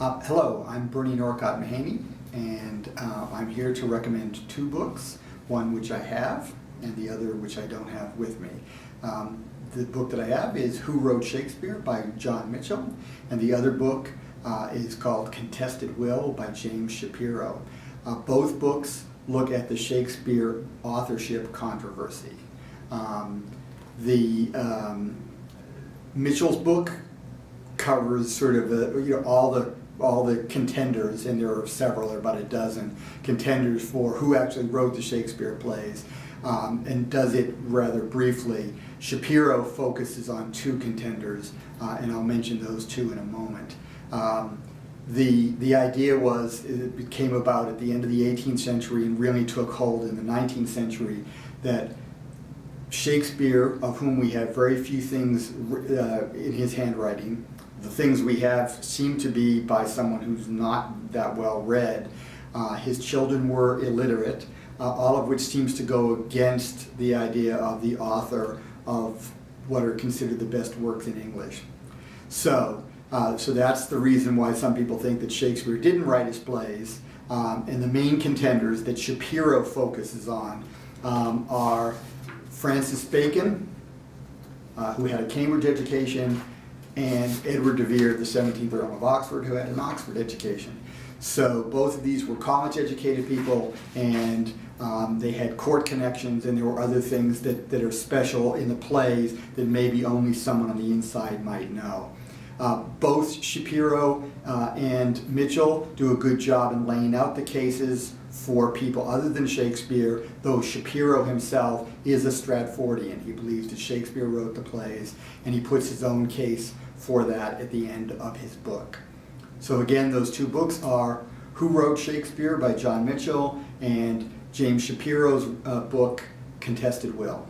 Hello, I'm Bernie Norcott Mahaney, and I'm here to recommend two books, one which I have and the other which I don't have with me. The book that I have is Who Wrote Shakespeare by John Mitchell, and the other book is called Contested Will by James Shapiro. Both books look at the Shakespeare authorship controversy. Mitchell's book covers sort of all the contenders, and there are several, there are about a dozen contenders for who actually wrote the Shakespeare plays, and does it rather briefly. Shapiro focuses on two contenders, and I'll mention those two in a moment. The idea was, it came about at the end of the 18th century and really took hold in the 19th century, that Shakespeare, of whom we have very few things in his handwriting, the things we have seem to be by someone who's not that well read. His children were illiterate, all of which seems to go against the idea of the author of what are considered the best works in English. So that's the reason why some people think that Shakespeare didn't write his plays, and the main contenders that Shapiro focuses on are Francis Bacon, who had a Cambridge education, and Edward de Vere, the 17th Earl of Oxford, who had an Oxford education. So both of these were college-educated people, and they had court connections, and there were other things that are special in the plays that maybe only someone on the inside might know. Both Shapiro and Mitchell do a good job in laying out the cases for people other than Shakespeare, though Shapiro himself is a Stratfordian. He believes that Shakespeare wrote the plays, and he puts his own case for that at the end of his book. So again, those two books are Who Wrote Shakespeare by John Mitchell and James Shapiro's book, Contested Will.